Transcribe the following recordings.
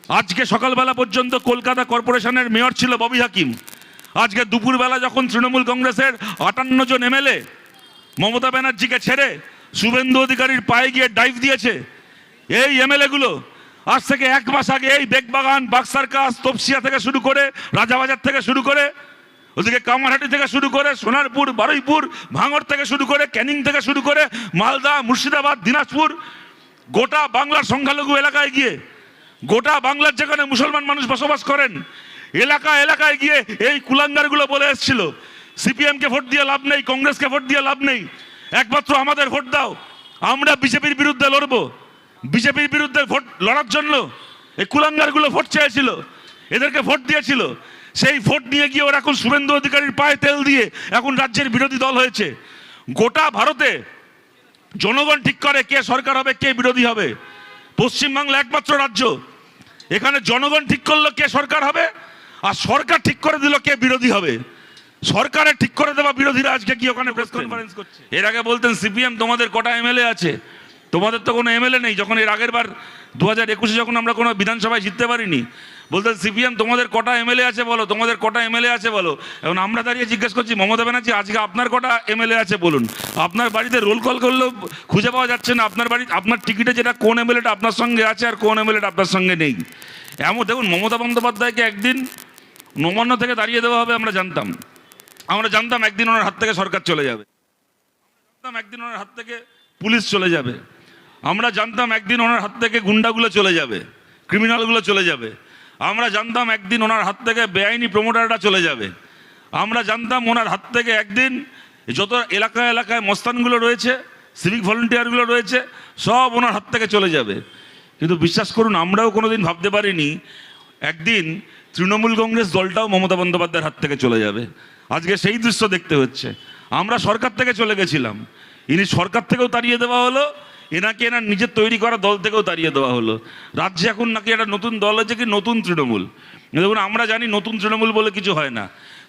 আজকে সকালবেলা পর্যন্ত কলকাতা কর্পোরেশনের মেয়র ছিল ববি হাকিম। আজকে দুপুরবেলা যখন তৃণমূল কংগ্রেসের 58 জন এমএলএ মমতা ব্যানার্জিকে ছেড়ে শুভেন্দু অধিকারীর পায়ে গিয়ে ডাইভ দিয়েছে, এই এমএলএ গুলো আজ থেকে 1 মাস আগে এই বেগবাগান, বাক্সারকাস, তপসিয়া থেকে শুরু করে, রাজাবাজার থেকে শুরু করে, ওদিকে কামারহাটি থেকে শুরু করে, সোনারপুর, বারুইপুর, ভাঙড় থেকে শুরু করে, ক্যানিং থেকে শুরু করে, মালদা, মুর্শিদাবাদ, দিনাজপুর, গোটা বাংলার সংখ্যালঘু এলাকায় গিয়ে, গোটা বাংলার যেখানে মুসলমান মানুষ বসবাস করেন এলাকায় গিয়ে এই কুলাঙ্গারগুলো বলে এসেছিল সিপিএমকে ভোট দিয়ে লাভ নেই, কংগ্রেসকে ভোট দিয়ে লাভ নেই, একমাত্র আমাদের ভোট দাও, আমরা বিজেপির বিরুদ্ধে লড়বো। বিজেপির বিরুদ্ধে ভোট লড়ার জন্য এই কুলাঙ্গারগুলো ভোট চেয়েছিল, এদেরকে ভোট দিয়েছিল। সেই ভোট নিয়ে গিয়ে ওরা এখন শুভেন্দু অধিকারীর পায়ে তেল দিয়ে এখন রাজ্যের বিরোধী দল হয়েছে। গোটা ভারতে জনগণ ঠিক করে কে সরকার হবে, কে বিরোধী হবে। পশ্চিমবাংলা একমাত্র রাজ্য এখানে জনগণ ঠিক করলো কে সরকার হবে, আর সরকার ঠিক করে দিল কে বিরোধী হবে। সরকারের ঠিক করে দেওয়া বিরোধীরা আজকে কি ওখানে প্রেস কনফারেন্স করছে। এর আগে বলতেন সিপিএম তোমাদের কটা এমএলএ আছে, তোমাদের তো কোনো এমএলএ নেই। যখন এর আগের বার 2021-এ যখন আমরা কোনো বিধানসভায় জিততে পারিনি, বলতেন সিপিএম তোমাদের কটা এমএলএ আছে বলো, তোমাদের কটা এমএলএ আছে বলো। এখন আমরা দাঁড়িয়ে জিজ্ঞেস করছি মমতা ব্যানার্জি আজকে আপনার কটা এমএলএ আছে বলুন। আপনার বাড়িতে রোল কল করলেও খুঁজে পাওয়া যাচ্ছে না আপনার বাড়ি, আপনার টিকিটে যেটা কোন এমএলএটা আপনার সঙ্গে আছে আর কোন এমএলএটা আপনার সঙ্গে নেই। এমন দেখুন, মমতা বন্দ্যোপাধ্যায়কে একদিন নবান্ন থেকে দাঁড়িয়ে দেওয়া হবে আমরা জানতাম একদিন ওনার হাত থেকে সরকার চলে যাবে, একদিন ওনার হাত থেকে পুলিশ চলে যাবে, আমরা জানতাম একদিন ওনার হাত থেকে গুন্ডাগুলো চলে যাবে, ক্রিমিনালগুলো চলে যাবে, আমরা জানতাম একদিন ওনার হাত থেকে বেআইনি প্রমোটাররা চলে যাবে, আমরা জানতাম ওনার হাত থেকে একদিন যত এলাকায় মস্তানগুলো রয়েছে, সিভিক ভলেন্টিয়ারগুলো রয়েছে, সব ওনার হাত থেকে চলে যাবে। কিন্তু বিশ্বাস করুন, আমরাও কোনোদিন ভাবতে পারিনি একদিন তৃণমূল কংগ্রেস দলটাও মমতা বন্দ্যোপাধ্যায়ের হাত থেকে চলে যাবে। আজকে সেই দৃশ্য দেখতে হচ্ছে। আমরা সরকার থেকে চলে গেছিলাম, ইনি সরকার থেকেও তাড়িয়ে দেওয়া হলো, এনাকে এনার নিজের তৈরি করা দল থেকেও তাড়িয়ে দেওয়া হলো। রাজ্যে এখন নাকি একটা নতুন দল হয়েছে, কি নতুন তৃণমূল। দেখুন, আমরা জানি নতুন তৃণমূল বলে কিছু হয় না।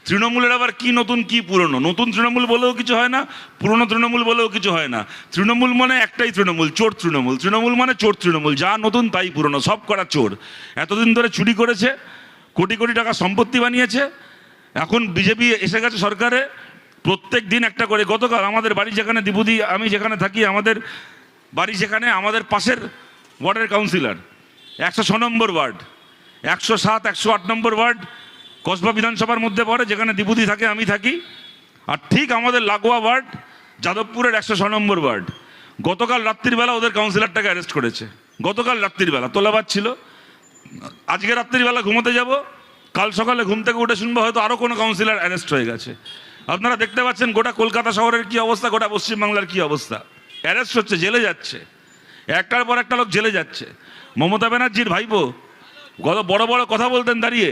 তৃণমূলের আবার কি নতুন কি পুরনো, নতুন তৃণমূল বলেও কিছু হয় না, পুরনো তৃণমূল বলেও কিছু হয় না। তৃণমূল মানে একটাই তৃণমূল, চোর তৃণমূল। তৃণমূল মানে চোর তৃণমূল, যা নতুন তাই পুরনো, সব করা চোর। এতদিন ধরে চুরি করেছে, কোটি কোটি টাকা সম্পত্তি বানিয়েছে। এখন বিজেপি এসে গেছে সরকারে, প্রত্যেক দিন একটা করে। গতকাল আমাদের বাড়ি যেখানে দ্বিপুদি, আমি যেখানে থাকি, আমাদের বাড়ি যেখানে, আমাদের পাশের ওয়ার্ডের কাউন্সিলর, 106 নম্বর ওয়ার্ড, 107, 108 নম্বর ওয়ার্ড কসবা বিধানসভার মধ্যে পড়ে, যেখানে দ্বিপুদি থাকে, আমি থাকি। আর ঠিক আমাদের লাগোয়া ওয়ার্ড যাদবপুরের 106 নম্বর ওয়ার্ড। গতকাল রাত্রিবেলা ওদের কাউন্সিলরটাকে অ্যারেস্ট করেছে। গতকাল রাত্রিবেলা তোলাবাদ ছিল। আজকে রাত্রিবেলা ঘুমোতে যাব, কাল সকালে ঘুম থেকে উঠে শুনবো হয়তো আরও কোনো কাউন্সিলর অ্যারেস্ট হয়ে গেছে। আপনারা দেখতে পাচ্ছেন গোটা কলকাতা শহরের কি অবস্থা, গোটা পশ্চিমবাংলার কি অবস্থা। অ্যারেস্ট হচ্ছে, জেলে যাচ্ছে, একটার পর একটা লোক জেলে যাচ্ছে। মমতা ব্যানার্জির ভাইপো গত বড় বড় কথা বলতেন দাঁড়িয়ে,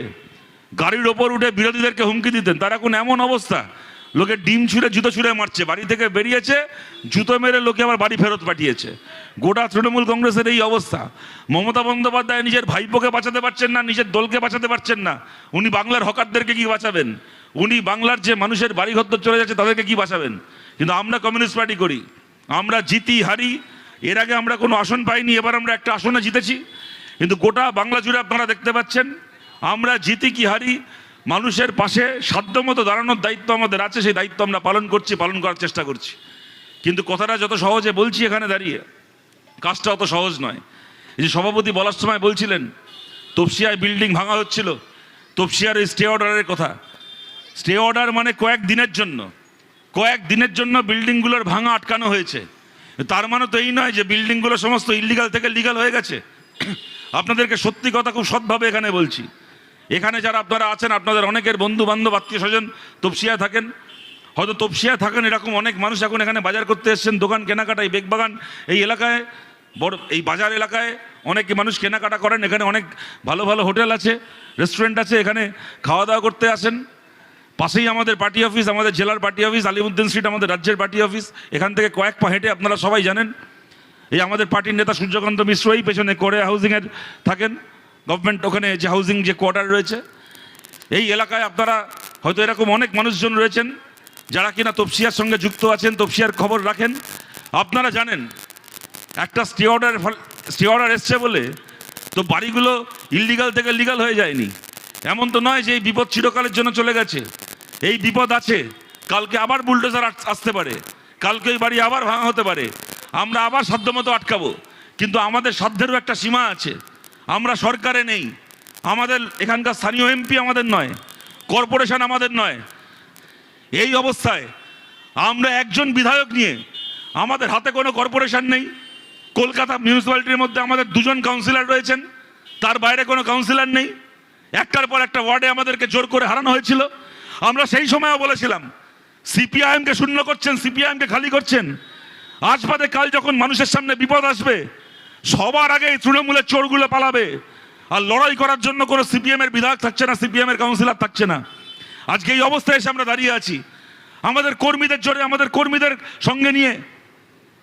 গাড়ির ওপর উঠে বিরোধীদেরকে হুমকি দিতেন, তার এখন এমন অবস্থা, লোকে ডিম ছুঁড়ে জুতো ছুঁড়ে মারছে। বাড়ি থেকে বেরিয়েছে, জুতো মেরে লোকে আবার বাড়ি ফেরত পাঠিয়েছে। গোটা তৃণমূল কংগ্রেসের এই অবস্থা। মমতা বন্দ্যোপাধ্যায় নিজের ভাইপোকে বাঁচাতে পারছেন না, নিজের দলকে বাঁচাতে পারছেন না। উনি বাংলার হকারদেরকে কি বাঁচাবেন? উনি বাংলার যে মানুষের বাড়িঘর চলে যাচ্ছে তাদেরকে কি বাঁচাবেন? কিন্তু আমরা কমিউনিস্ট পার্টি করি, আমরা জিতি হারি। এর আগে আমরা কোনো আসন পাইনি, এবার আমরা একটা আসনে জিতেছি। কিন্তু গোটা বাংলা জুড়ে আপনারা দেখতে পাচ্ছেন, আমরা জিতি কি হারি, মানুষের পাশে সাধ্যমতো দাঁড়ানোর দায়িত্ব আমাদের আছে। সেই দায়িত্ব আমরা পালন করছি, পালন করার চেষ্টা করছি। কিন্তু কথাটা যত সহজে বলছি এখানে দাঁড়িয়ে, কাজটা অত সহজ নয়। এই যে সভাপতি বলার সময় বলছিলেন তপসিয়ায় বিল্ডিং ভাঙা হচ্ছিল, তপসিয়ার এই স্টে অর্ডারের কথা। স্টে অর্ডার মানে কয়েকদিনের জন্য বিল্ডিংগুলোর ভাঙা আটকানো হয়েছে। তার মানে তো এই নয় যে বিল্ডিংগুলো সমস্ত ইলিগাল থেকে লিগাল হয়ে গেছে। আপনাদেরকে সত্যি কথা খুব সৎভাবে এখানে বলছি, এখানে যারা আপনারা আছেন, আপনাদের অনেকের বন্ধু বান্ধব আত্মীয় স্বজন তপসিয়ায় থাকেন, হয়তো তপসিয়ায় থাকেন এরকম অনেক মানুষ এখন এখানে বাজার করতে এসেছেন, দোকান কেনাকাটা। এই বেগবাগান এই এলাকায়, বড় এই বাজার এলাকায় অনেক মানুষ কেনাকাটা করেন। এখানে অনেক ভালো ভালো হোটেল আছে, রেস্টুরেন্ট আছে, এখানে খাওয়া দাওয়া করতে আসেন। পাশেই আমাদের পার্টি অফিস, আমাদের জেলার পার্টি অফিস, আলিমুদ্দিন স্ট্রিট আমাদের রাজ্যের পার্টি অফিস। এখান থেকে কয়েক পা হেঁটে আপনারা সবাই জানেন, এই আমাদের পার্টির নেতা সূর্যকান্ত মিশ্র এই পেছনে করে হাউজিংয়ের থাকেন, গভর্নমেন্ট ওখানে যে হাউজিং যে কোয়ার্টার রয়েছে এই এলাকায়। আপনারা হয়তো এরকম অনেক মানুষজন রয়েছেন যারা কিনা তপসিয়ার সঙ্গে যুক্ত আছেন, তপসিয়ার খবর রাখেন। আপনারা জানেন একটা স্টে অর্ডার এসছে বলে তো বাড়িগুলো ইললিগাল থেকে লিগাল হয়ে যায়নি। এমন তো নয় যে এই বিপদ চিরকালের জন্য চলে গেছে, এই বিপদ আছে। কালকে আবার বুলডোজার আসতে পারে, কালকে ওই বাড়ি আবার ভাঙা হতে পারে, আমরা আবার সাধ্যমতো আটকাবো। কিন্তু আমাদের সাধ্যেরও একটা সীমা আছে। আমরা সরকারে নেই, আমাদের এখানকার স্থানীয় এমপি আমাদের নয়, কর্পোরেশন আমাদের নয়। এই অবস্থায় আমরা একজন বিধায়ক নিয়ে, আমাদের হাতে কোনো কর্পোরেশন নেই। কলকাতা মিউনিসিপ্যালিটির মধ্যে আমাদের 2জন কাউন্সিলর রয়েছেন, তার বাইরে কোনো কাউন্সিলর নেই। একটার পর একটা ওয়ার্ডে আমাদেরকে জোর করে হারানো হয়েছিল। আমরা সেই সময়ও বলেছিলাম, সিপিআইএমকে শূন্য করছেন, সিপিআইএমকে খালি করছেন। আজ বাদে কাল যখন মানুষের সামনে বিপদ আসবে, সবার আগে এই তৃণমূলের চোরগুলো পালাবে। আর লড়াই করার জন্য কোনো সিপিএমের বিধায়ক থাকছে না, সিপিএমের কাউন্সিলর থাকছে না। আজকে এই অবস্থায় এসে আমরা দাঁড়িয়ে আছি। আমাদের কর্মীদের জোরে, আমাদের কর্মীদের সঙ্গে নিয়ে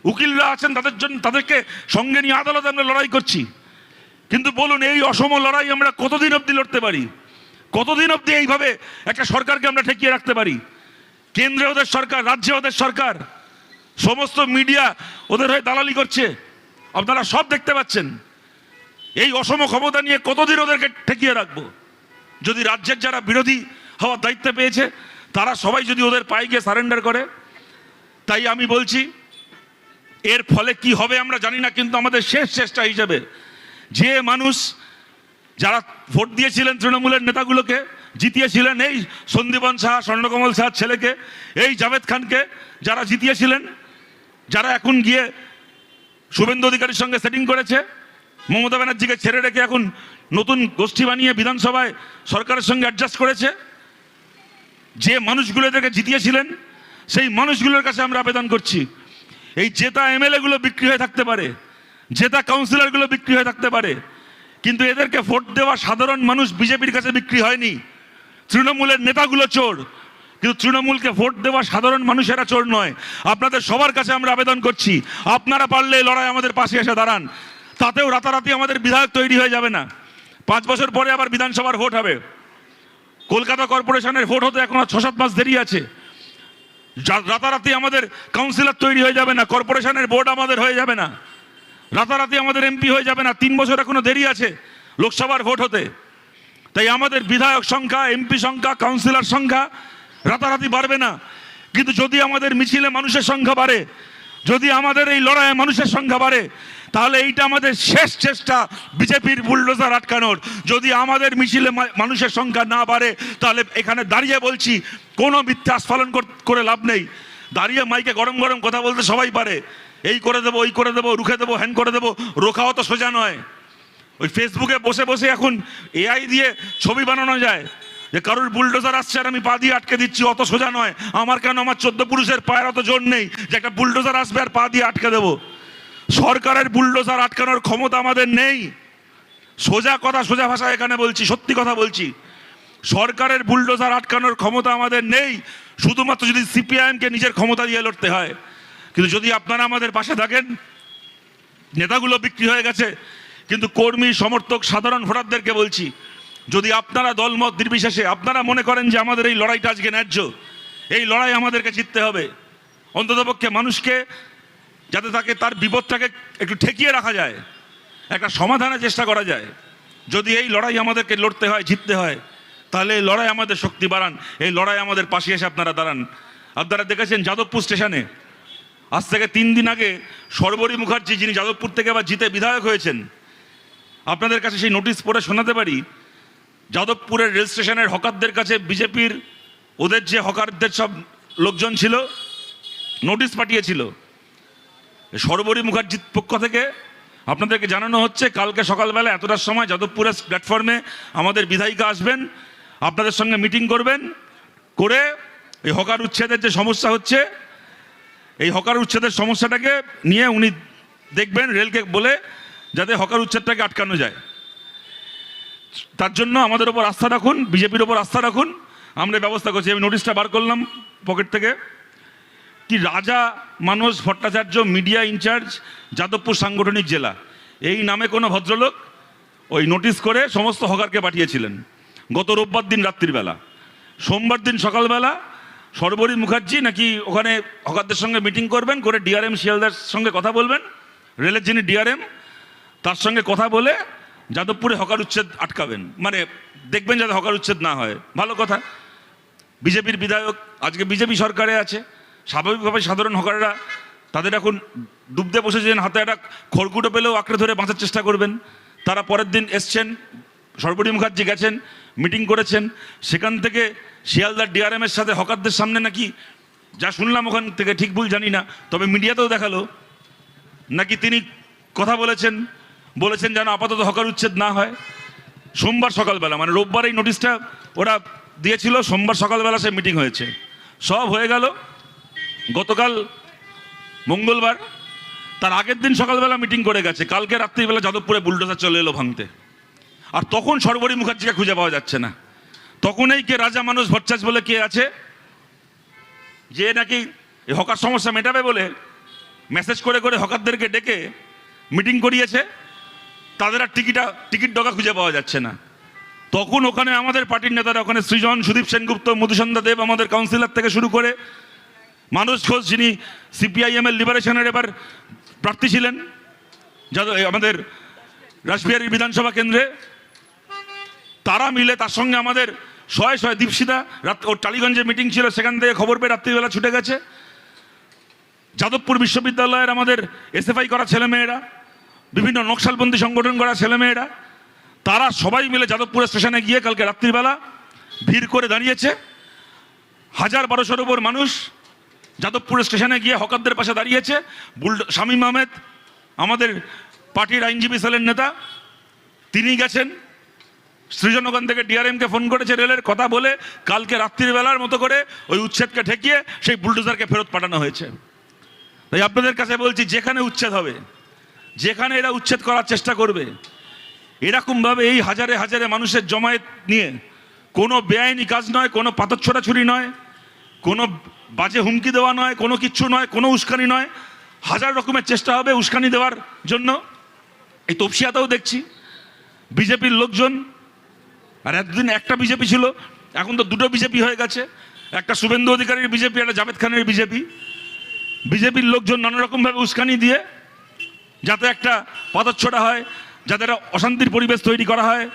উকিলরা আছেন, তাদের জন্য, তাদেরকে সঙ্গে নিয়ে আদালতে আমরা লড়াই করছি। কিন্তু বলুন, এই অসম লড়াই আমরা কতদিন অবধি লড়তে পারি? কতদিন অবধি এইভাবে একটা সরকারকে আমরা ঠেকিয়ে রাখতে পারি? কেন্দ্রে ওদের সরকার, রাজ্যে ওদের সরকার, সমস্ত মিডিয়া ওদের হয়ে দালালি করছে, আপনারা সব দেখতে পাচ্ছেন। এই অসম ক্ষমতা নিয়ে কতদিন ওদেরকে ঠেকিয়ে রাখবো? যদি রাজ্যের যারা বিরোধী হওয়ার দায়িত্ব পেয়েছে তারা সবাই যদি ওদের পায়ে গিয়ে সারেন্ডার করে। তাই আমি বলছি, এর ফলে কি হবে আমরা জানি না, কিন্তু আমাদের শেষ চেষ্টা হিসেবে যে মানুষ যারা ভোট দিয়েছিলেন তৃণমূলের নেতাগুলোকে, জিতিয়েছিলেন এই সন্দীপন সাহা, স্বর্ণকমল সাহার ছেলেকে, এই জাভেদ খানকে যারা জিতিয়েছিলেন, যারা এখন গিয়ে শুভেন্দু অধিকারীর সঙ্গে সেটিং করেছে, মমতা ব্যানার্জিকে ছেড়ে রেখে এখন নতুন গোষ্ঠী বানিয়ে বিধানসভায় সরকারের সঙ্গে অ্যাডজাস্ট করেছে, যে মানুষগুলো এদেরকে জিতিয়েছিলেন সেই মানুষগুলোর কাছে আমরা আবেদন করছি, এই জেতা এমএলএগুলো বিক্রি হয়ে থাকতে পারে, জেতা কাউন্সিলরগুলো বিক্রি হয়ে থাকতে পারে, কিন্তু এদেরকে ভোট দেওয়া সাধারণ মানুষ বিজেপির কাছে বিক্রি হয়নি। তৃণমূলের নেতাগুলো চোর, কিন্তু তৃণমূলকে ভোট দেওয়া সাধারণ মানুষেরা চোর নয়। আপনাদের সবার কাছে আমরা আবেদন করছি, আপনারা পারলে এই লড়াই আমাদের পাশে এসে দাঁড়ান। তাতেও রাতারাতি আমাদের বিধায়ক তৈরি হয়ে যাবে না। 5 বছর পরে আবার বিধানসভার ভোট হবে, কলকাতা কর্পোরেশনের ভোট হতে এখনো 6-7 মাস দেরি আছে। রাতারাতি আমাদের কাউন্সিলর তৈরি হয়ে যাবে না, কর্পোরেশনের বোর্ড আমাদের হয়ে যাবে না, রাতারাতি আমাদের এমপি হয়ে যাবে না। 3 বছর এখনো দেরি আছে লোকসভার ভোট হতে। তাই আমাদের বিধায়ক সংখ্যা, এমপি সংখ্যা, কাউন্সিলর সংখ্যা রাতারাতি বাড়বে না। কিন্তু যদি আমাদের মিছিলে মানুষের সংখ্যা বাড়ে, যদি আমাদের এই লড়াইয়ে মানুষের সংখ্যা বাড়ে, তাহলে এইটা আমাদের শেষ চেষ্টা বিজেপির বুলডোজার আটকানোর। যদি আমাদের মিছিলে মানুষের সংখ্যা না বাড়ে, তাহলে এখানে দাঁড়িয়ে বলছি, কোনো মিথ্যা আস্ফালন করে লাভ নেই। দাঁড়িয়ে মাইকে গরম গরম কথা বলতে সবাই পারে, এই করে দেবো, ওই করে দেবো, রুখে দেবো, হ্যান করে দেবো। রোখাও তো সোজা নয়। ওই ফেসবুকে বসে বসে এখন এআই দিয়ে ছবি বানানো যায় যে কারোর বুলডোজার আসছে আর আমি পা দিয়ে আটকে দিচ্ছি, অত সোজা নয়। আমার কেন, আমার 14 পুরুষের পায়ের অত জোর নেই যে একটা বুলডোজার আসবে আর পা দিয়ে আটকে দেবো। সরকারের বুলডোজার আটকানোর ক্ষমতা আমাদের নেই। সোজা কথা, সোজা ভাষায় এখানে বলছি, সত্যি কথা বলছি, সরকারের বুলডোজার আটকানোর ক্ষমতা আমাদের নেই, শুধুমাত্র যদি সিপিআইএমকে নিজের ক্ষমতা দিয়ে লড়তে হয়। কিন্তু যদি আপনারা আমাদের পাশে থাকেন, নেতাগুলো বিক্রি হয়ে গেছে, কিন্তু কর্মী, সমর্থক, সাধারণ ভোটারদেরকে বলছি, যদি আপনারা দলমত নির্বিশেষে আপনারা মনে করেন যে আমাদের এই লড়াইটা আজকে ন্যায্য, এই লড়াই আমাদেরকে জিততে হবে, অন্ততপক্ষে মানুষকে যাতে তাকে তার বিপদটাকে একটু ঠেকিয়ে রাখা যায়, একটা সমাধানের চেষ্টা করা যায়। যদি এই লড়াই আমাদেরকে লড়তে হয়, জিততে হয়, তাহলে এই লড়াই আমাদের শক্তি বাড়ান, এই লড়াই আমাদের পাশে এসে আপনারা দাঁড়ান। আপনারা দেখেছেন যাদবপুর স্টেশনে আজ থেকে 3 দিন আগে সর্বরী মুখার্জি, যিনি যাদবপুর থেকে আবার জিতে বিধায়ক হয়েছেন, আপনাদের কাছে সেই নোটিশ পড়ে শোনাতে পারি। যাদবপুরের রেল স্টেশনের হকারদের কাছে বিজেপির ওদের যে হকারদের সব লোকজন ছিল নোটিশ পাঠিয়েছিল। সর্বরী মুখার্জির পক্ষ থেকে আপনাদেরকে জানানো হচ্ছে, কালকে সকালবেলা এতটার সময় যাদবপুরের প্ল্যাটফর্মে আমাদের বিধায়িকা আসবেন, আপনাদের সঙ্গে মিটিং করবেন, করে এই হকার উচ্ছেদের যে সমস্যা হচ্ছে, এই হকার উচ্ছেদের সমস্যাটাকে নিয়ে উনি দেখবেন, রেলকে বলে যাতে হকার উচ্ছেদটাকে আটকানো যায়। তার জন্য আমাদের ওপর আস্থা রাখুন, বিজেপির ওপর আস্থা রাখুন, আমরা ব্যবস্থা করছি। আমি নোটিশটা বার করলাম পকেট থেকে। কি রাজা মানস ভট্টাচার্য, মিডিয়া ইনচার্জ, যাদবপুর সাংগঠনিক জেলা, এই নামে কোনো ভদ্রলোক ওই নোটিশ করে সমস্ত হকারকে পাঠিয়েছিলেন গত রোববার দিন রাত্রির বেলা। সোমবার দিন সকালবেলা সর্বরী মুখার্জি নাকি ওখানে হকারদের সঙ্গে মিটিং করবেন, করে ডিআরএম শিয়ালদার সঙ্গে কথা বলবেন, রেলের যিনি ডিআরএম তার সঙ্গে কথা বলে যাদবপুরে হকার উচ্ছেদ আটকাবেন, মানে দেখবেন যাতে হকার উচ্ছেদ না হয়, ভালো কথা। বিজেপির বিধায়ক আজকে বিজেপি সরকারে আছে, স্বাভাবিকভাবে সাধারণ হকাররা তাদের এখন ডুবতে বসেছেন, হাতে একটা খড়কুটো পেলেও আঁকড়ে ধরে বাঁচার চেষ্টা করবেন। তারা পরের দিন এসছেন, সর্বরী মুখার্জি গেছেন, মিটিং করেছেন, সেখান থেকে শিয়ালদার ডিআরএমের সাথে হকারদের সামনে নাকি, যা শুনলাম ওখান থেকে ঠিক ভুল জানি না, তবে মিডিয়াতেও দেখালো নাকি তিনি কথা বলেছেন যেন আপাতত হকার উচ্ছেদ না হয়। সোমবার সকালবেলা, মানে রোববার এই নোটিশটা ওরা দিয়েছিল, সোমবার সকালবেলা সে মিটিং হয়েছে, সব হয়ে গেল গতকাল মঙ্গলবার। তার আগের দিন সকালবেলা মিটিং করে গেছে, কালকে রাত্রিবেলা যাদবপুরে বুলডোজার চলে এলো ভাঙতে। আর তখন সর্বরী মুখার্জিকে খুঁজে পাওয়া যাচ্ছে না। তখন এই কে রাজা মানুষ ভট্টাচ বলে কে আছে, যে নাকি এই হকার সমস্যা মেটাবে বলে মেসেজ করে করে হকারদেরকে ডেকে মিটিং করিয়েছে, তাদের আর টিকিট ডগা খুঁজে পাওয়া যাচ্ছে না। তখন ওখানে আমাদের পার্টির নেতারা, ওখানে সৃজন, সুদীপ সেনগুপ্ত, মধুসন্ধ্যা দেব, আমাদের কাউন্সিলর থেকে শুরু করে মানুষ ঘোষ, যিনি সিপিআইএম এর লিবারেশনের এবার প্রার্থী ছিলেন আমাদের রাসবিহারী বিধানসভা কেন্দ্রে, তারা মিলে, তার সঙ্গে আমাদের শয়ে দীপশিদা, ওর টালিগঞ্জে মিটিং ছিল, সেখান থেকে খবর পেয়ে রাত্রিবেলা ছুটে গেছে। যাদবপুর বিশ্ববিদ্যালয়ের আমাদের এসএফআই করা ছেলেমেয়েরা, বিভিন্ন নকশালবন্দি সংগঠন করা ছেলেমেয়েরা, তারা সবাই মিলে যাদবপুর স্টেশনে গিয়ে কালকে রাত্রিবেলা ভিড় করে দাঁড়িয়েছে। 1000-1200-র উপর মানুষ যাদবপুর স্টেশনে গিয়ে হকারদের পাশে দাঁড়িয়েছে। শামীম আহমেদ, আমাদের পার্টির আইনজীবী সেলের নেতা, তিনি গেছেন, সৃজন ওখান থেকে ডিআরএমকে ফোন করেছে, রেলের কথা বলে কালকে রাত্রিবেলার মতো করে ওই উচ্ছেদকে ঠেকিয়ে সেই বুলডোজারকে ফেরত পাঠানো হয়েছে। তাই আপনাদের কাছে বলছি, যেখানে উচ্ছেদ হবে, যেখানে এরা উচ্ছেদ করার চেষ্টা করবে, এরকমভাবে এই হাজারে হাজারে মানুষের জমায়েত নিয়ে কোনো বেআইনি কাজ নয়, কোনো পাথর ছোড়াছুরি নয়, কোনো বাজে হুমকি দেওয়া নয়, কোনো কিচ্ছু নয়, কোনো উস্কানি নয়। 1000 রকমের চেষ্টা হবে উস্কানি দেওয়ার জন্য। এই তপসিয়াতেও দেখছি বিজেপির লোকজন, আর এতদিন একটা বিজেপি ছিল, এখন তো দুটো বিজেপি হয়ে গেছে, একটা শুভেন্দু অধিকারীর বিজেপি, একটা জাভেদ খানের বিজেপি। বিজেপির লোকজন নানা রকমভাবে উস্কানি দিয়ে যাতে একটা পাথরছোড়া হয়, যাতে একটা অশান্তির পরিবেশ তৈরি করা হয়,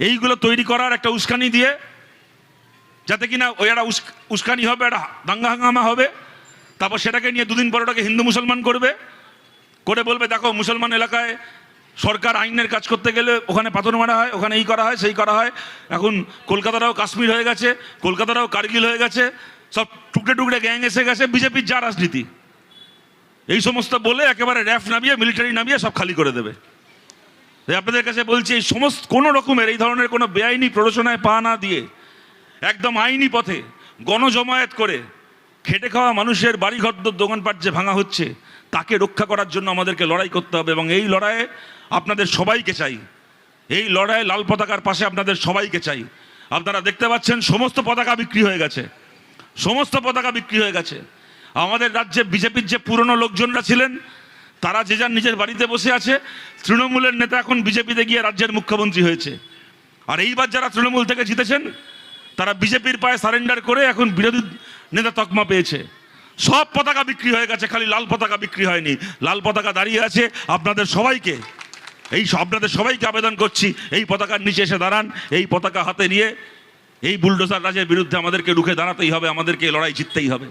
এইগুলো তৈরি করার একটা উস্কানি দিয়ে, যাতে কিনা ওই একটা উস্কানি হবে, একটা দাঙ্গা হাঙ্গামা হবে, তারপর সেটাকে নিয়ে দুদিন পর ওটাকে হিন্দু মুসলমান করবে, করে বলবে দেখো মুসলমান এলাকায় সরকার আইনের কাজ করতে গেলে ওখানে পাথর মারা হয়, ওখানে এই করা হয়, সেই করা হয়। এখন কলকাতাটাও কাশ্মীর হয়ে গেছে, কলকাতাটাও কার্গিল হয়ে গেছে, সব টুকরে টুকরে গ্যাং এসে গেছে। বিজেপির যা রাজনীতি, এই সমস্ত বলে একেবারে র্যাফ নামিয়ে, মিলিটারি নামিয়ে সব খালি করে দেবে। তাই আপনাদের কাছে বলছি, এই সমস্ত কোনো রকমের এই ধরনের কোনো বেআইনি প্ররোচনায় পা না দিয়ে একদম আইনি পথে গণজমায়েত করে খেটে খাওয়া মানুষের বাড়িঘর দোকানপাট যে ভাঙা হচ্ছে, তাকে রক্ষা করার জন্য আমাদেরকে লড়াই করতে হবে। এবং এই লড়াইয়ে আপনাদের সবাইকে চাই, এই লড়াইয়ে লাল পতাকার পাশে আপনাদের সবাইকে চাই। আপনারা দেখতে পাচ্ছেন সমস্ত পতাকা বিক্রি হয়ে গেছে, সমস্ত পতাকা বিক্রি হয়ে গেছে। আমাদের রাজ্যে বিজেপির যে পুরনো লোকজনরা ছিলেন, তারা যে যার নিজের বাড়িতে বসে আছে। তৃণমূলের নেতা এখন বিজেপিতে গিয়ে রাজ্যের মুখ্যমন্ত্রী হয়েছে। আর এইবার যারা তৃণমূল থেকে জিতেছেন, তারা বিজেপির পায়ে সারেন্ডার করে এখন বিরোধী নেতা তকমা পেয়েছে। সব পতাকা বিক্রি হয়ে গেছে, খালি লাল পতাকা বিক্রি হয়নি। লাল পতাকা দাঁড়িয়ে আছে। আপনাদের সবাইকে আবেদন করছি, এই পতাকার নিচে এসে দাঁড়ান। এই পতাকা হাতে নিয়ে এই বুলডোজার রাজের বিরুদ্ধে আমাদেরকে রুখে দাঁড়াতেই হবে, আমাদেরকে লড়াই জিততেই হবে।